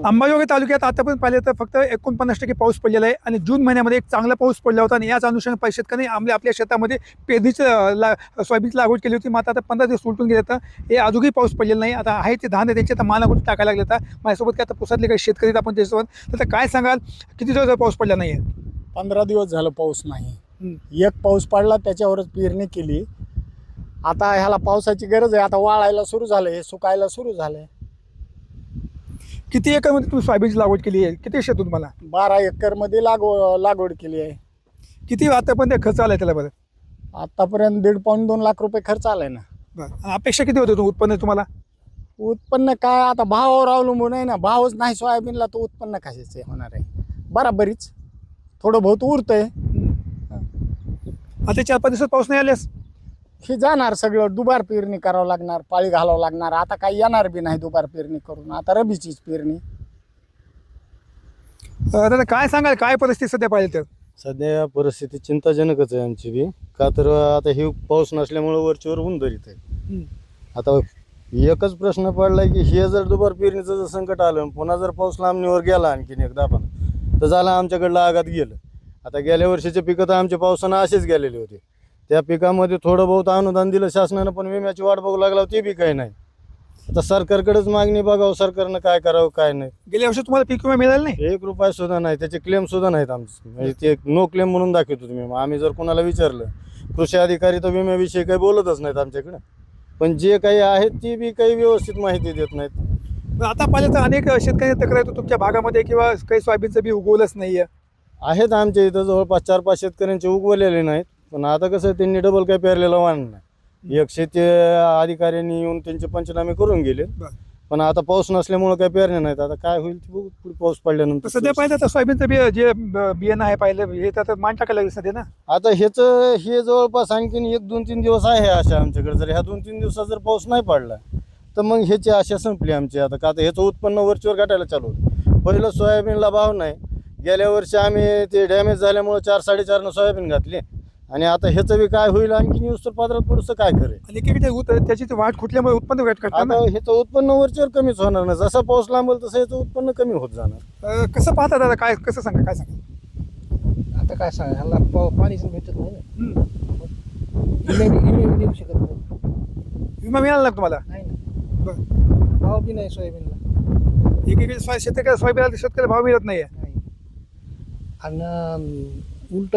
अंबाजोगाई तालुक्यात आतापर्यंत पाहिले तर फक्त 49% पाऊस पडलेला आहे आणि जून महिन्यामध्ये एक चांगला पाऊस पडला होता आणि याच अनुषंगाने शेतकऱ्यांनी आपल्या शेतामध्ये पेरणीचं सोयाबीनची लागवड केली होती. मात्र आता 15 दिवस उलटून गेले तर हे अजूनही पाऊस पडलेला नाही. आता आहे ते धान त्याचे आता मालाकडून टाकायला लागले. आता माझ्यासोबत काय आता पुसातले काही शेतकरी आहेत आपण त्याच्यासोबत. तर काय सांगाल किती दिवस पाऊस पडला नाही आहे? 15 दिवस झालं पाऊस नाही. एक पाऊस पडला त्याच्यावरच पेरणी केली. आता ह्याला पावसाची गरज आहे. आता वाळायला सुरू झालं, हे सुकायला सुरू झालंय. किती एकरमध्ये तुम्ही सोयाबीनची लागवड केली आहे? किती शेत तुम्हाला? 12 एकरमध्ये लागवड केली आहे. किती आतापर्यंत खर्च आलाय त्याला बरं? आतापर्यंत 1.5 पाऊण 2 लाख रुपये खर्च आलाय ना. बरं, अपेक्षा किती होते उत्पन्न तुम्हाला? उत्पन्न काय आता भावावर अवलंबून आहे ना. भावच नाही सोयाबीनला तर उत्पन्न कशाचे होणार आहे? बराबरीच थोडं बहुत उरतंय. आता 4-5 दिवसात पाऊस नाही आल्यास हे जाणार सगळं. दुबार पेरणी करावं लागणार, पाळी घालावं लागणार. आता काही येणार बी नाही दुबार पेरणी करून. आता रबीचीच पेरणी. दादा काय सांगाल, काय परिस्थिती सध्या पाहिजे तर? सध्या परिस्थिती चिंताजनकच आहे आमची बी. का तर आता हे पाऊस नसल्यामुळे वरचीवर ऊन धरीत आहे. आता एकच प्रश्न पडलाय की हे जर दुबार पेरणीचं जर संकट आलं, पुन्हा जर पाऊस लांबणीवर गेला आणखीन एकदा पण तर झालं आमच्याकडलं आघात गेलं. आता गेल्या वर्षीचे पिकं तर आमच्या पावसानं असेच गेलेले होते. त्या पिकामध्ये थोडं बहुत अनुदान दिलं शासनानं, पण विम्याची वाट बघू लागला ते बी काही नाही. आता सरकारकडेच मागणी बघावं, सरकारनं काय करावं काय नाही. गेल्या वर्षी तुम्हाला पीक विमा मिळाला नाही? 1 रुपया सुद्धा नाही, त्याचे क्लेम सुद्धा नाहीत आमचे. म्हणजे ते नो क्लेम म्हणून दाखवतो तुम्ही. आम्ही जर कोणाला विचारलं, कृषी अधिकारी तर विम्याविषयी काही बोलतच नाहीत आमच्याकडे. पण जे काही आहेत ती बी काही व्यवस्थित माहिती देत नाहीत. आता पाहिलं तर अनेक शेतकरी तक्रार येतो तुमच्या भागामध्ये किंवा काही सोयाबीनचं बी उगवलंच नाहीये. आहेत आमच्या इथं जवळपास 4-5 शेतकऱ्यांचे उगवलेले नाहीत. पण आता कसं त्यांनी डबल काही पेरलेलं वाण नाही. एक शेती अधिकाऱ्यांनी येऊन त्यांचे पंचनामे करून गेले. पण आता पाऊस नसल्यामुळे काही पेरणे नाहीत. आता काय होईल ते बघू पुढे पाऊस पडल्यानंतर. सध्या पाहिलं तर सोयाबीनचं जे बियाणं आहे पाहिलं हे तर मान टाकायला लागेल सध्या ना. आता हे जवळपास आणखीन 1-2-3 दिवस आहे आशा आमच्याकडे. जर ह्या 2-3 दिवसात जर पाऊस नाही पडला तर मग ह्याची आशा संपली आमची. आता का तर ह्याचं उत्पन्न वरचीवर घटायला चालू होतं. पहिलं सोयाबीनला भाव नाही. गेल्या वर्षी आम्ही ते डॅमेज झाल्यामुळे 4-4.5 सोयाबीन घातली. आणि आता ह्याचं बी काय होईल आणखीन यूज तर पात्रात पुढचं काय करेल. आणि एकीकडे त्याची वाढ खुटल्यामुळे उत्पन्न वाढ करतात ना. आता ह्याचं उत्पन्न वरचीवर कमीच होणार ना. जसं पाऊस लांबेल तसं ह्याचं उत्पन्न कमी होत जाणार. कसं पाहता दादा, काय कसं सांगा, काय सांगा? आता काय सांगा, ह्याला पाणीच भेटत नाही ना. देऊ शकत नाही. विमा मिळाला ना तुम्हाला? नाही ना. बरं. भाव बी नाही सोयाबीनला. एकीकडे सोयाबीनला शेतकऱ्याला भाव मिळत नाहीये. नाही. आणि उलट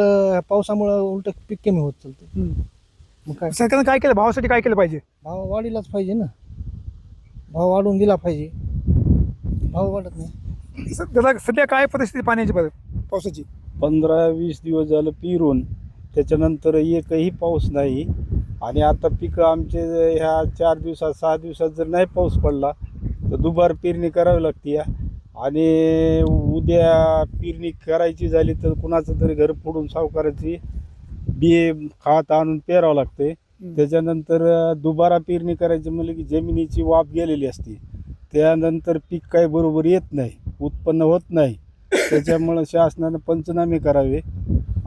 पावसामुळं उलट पीक कमी होत चालतं. मग काय सरकारनं काय केलं, भावासाठी काय केलं पाहिजे? भाव वाढीलाच पाहिजे ना. भाव वाढून दिला पाहिजे. भाव वाढत नाही. दादा सध्या काय परिस्थिती पाण्याची पावसाची? 15-20 दिवस झालं पिरून, त्याच्यानंतर एकही पाऊस नाही. आणि आता पिकं आमचे ह्या 4 दिवसात 6 दिवसात जर नाही पाऊस पडला तर दुबार पेरणी करावी लागते. आणि उद्या पेरणी करायची झाली तर कुणाचं तरी घर फोडून सावकाराची बी खात आणून पेरावं लागते. त्याच्यानंतर दुबारा पेरणी करायची म्हणलं की जमिनीची वाफ गेलेली असते. त्यानंतर पीक काही बरोबर येत नाही, उत्पन्न होत नाही. त्याच्यामुळं शासनानं पंचनामे करावे.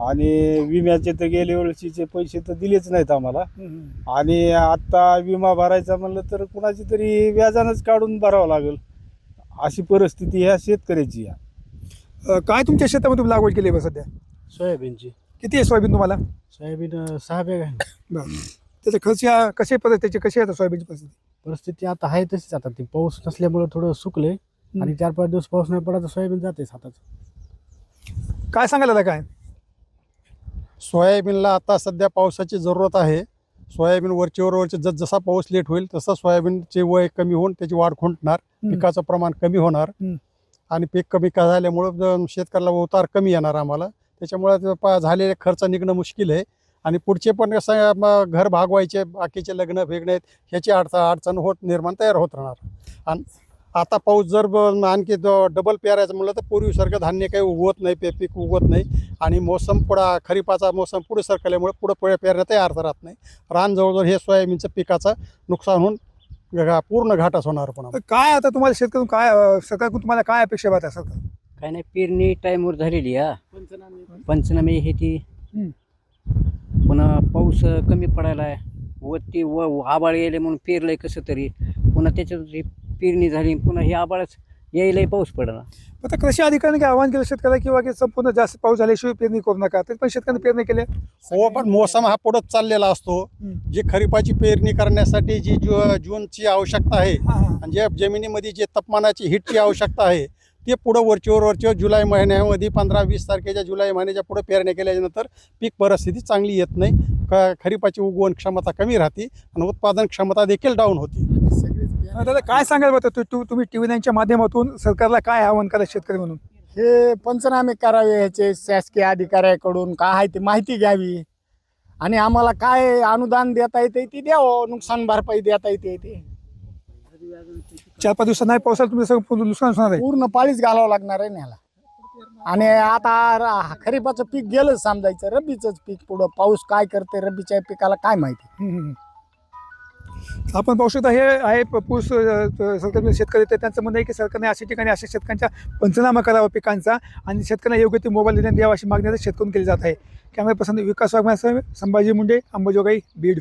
आणि विम्याचे तर गेल्या वर्षीचे पैसे तर दिलेच नाहीत आम्हाला. आणि आता विमा भरायचा म्हणलं तर कुणाची तरी व्याजानंच काढून भरावं लागेल. अशी परिस्थिती ह्या शेतकऱ्याची आहे. काय तुमच्या शेतामध्ये तुम्ही लागवड केली आहे सध्या? सोयाबीनची. किती आहे सोयाबीन तुम्हाला? सोयाबीन 6 बॅग आहे. बरं. त्याच्या खर्च कसे त्याची कशी आहे सोयाबीनची परिस्थिती? परिस्थिती आता आहे तशीच. आता ती पाऊस नसल्यामुळे थोडं सुकले. आणि 4-5 दिवस पाऊस नाही पडला तर सोयाबीन जाते हातात. काय सांगायला दादा काय? सोयाबीनला आता सध्या पावसाची जरूरत आहे. सोयाबीन वरची जसा पाऊस लेट होईल तसं सोयाबीनचे वय कमी होऊन त्याची वाढ खुंटणार, पिकाचं प्रमाण कमी होणार. आणि पीक कमी झाल्यामुळं शेतकऱ्याला उतार कमी येणार आम्हाला. त्याच्यामुळे झालेले खर्च निघणं मुश्किल आहे. आणि पुढचे पण कसं घर भागवायचे, बाकीचे लग्न फेगणे आहेत, ह्याची अडचण निर्माण तयार होत राहणार. आणि आता पाऊस जर आणखी डबल पेरायचं म्हणलं तर पूर्वीसारखं धान्य काही उगवत नाही, पीक उगवत नाही. आणि मोसम खरीपाचा मोसम पुढे सरकल्यामुळे पुढे पेरण्या तयार राहत नाही. रान जवळजवळ हे सोयाबीनचं पिकाचं नुकसान होऊन पूर्ण घाटाच होणार. पण काय आता तुम्हाला शेतकरी काय सरकारकडून तुम्हाला काय अपेक्षा आहे सरकार? काय नाही, पेरणी टाईमवर झालेली पंचनामे हे ती. पुन्हा पाऊस कमी पडायला आहे. वरती आबाळ गेले म्हणून पेरलंय कसं तरी. पुन्हा त्याच्यात पेरणी झाली, पुन्हा हे आबाळच यायलाही पाऊस पडना. आता कृषी अधिकाऱ्यांनी काय आवाहन केलं शेतकऱ्याला किंवा की संपूर्ण जास्त पाऊस झाल्याशिवाय पेरणी करू नका, तरी पण शेतकऱ्यांनी पेरणी केल्या. हो, पण मोसम हा पुढत चाललेला असतो. जी खरीपाची पेरणी करण्यासाठी जी जूनची आवश्यकता आहे आणि ज्या जमिनीमध्ये जे तापमानाची हिटची आवश्यकता आहे ते पुढं वरचीवर जुलै महिन्यामध्ये 15-20 तारखेच्या जुलै महिन्याच्या पुढे पेरणी केल्यानंतर पीक परिस्थिती चांगली येत नाही. खरीपाची उगवण क्षमता कमी राहते आणि उत्पादन क्षमता देखील डाऊन होती. दादा काय सांगाल बरं तुम्ही TV9च्या माध्यमातून सरकारला काय आवाहन करा शेतकरी म्हणून? हे पंचनामे करावे, ह्याचे शासकीय अधिकाऱ्याकडून काय आहे ते माहिती घ्यावी आणि आम्हाला काय अनुदान देता येते ते द्यावं, नुकसान भरपाई देता येते ते. 4-5 दिवसात नाही पावसाला तुम्ही सगळं नुकसान होणार आहे. पूर्ण पाळीच घालावं लागणार आहे ह्याला. आणि आता खरीपाचं पीक गेलं समजायचं, रब्बीचंच पीक पुढं पाऊस काय करते रब्बीच्या पिकाला काय माहिती. आपण पाहू शकता हे आहे पूस सरकार शेतकरी तर त्यांचं म्हणणं आहे की सरकारने अशा ठिकाणी अशा शेतकऱ्यांचा पंचनामा करावा पिकांचा आणि शेतकऱ्यांना योग्य ते मोबाईल देण्यात द्यावा अशी मागणी शेतकऱ्यांनी केली जात आहे. कॅमेरा पर्सन विकास वाघमारे, संभाजी मुंडे, अंबाजोगाई, बीड.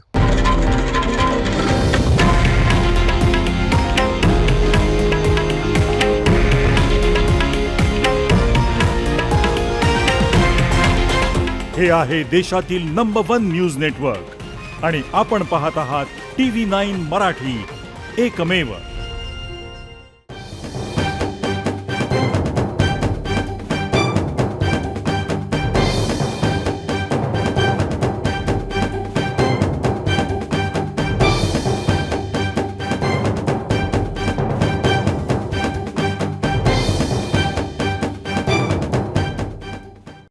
हे आहे देशातील नंबर 1 न्यूज नेटवर्क आणि आपण पाहत आहात TV9 मराठी, एकमेव.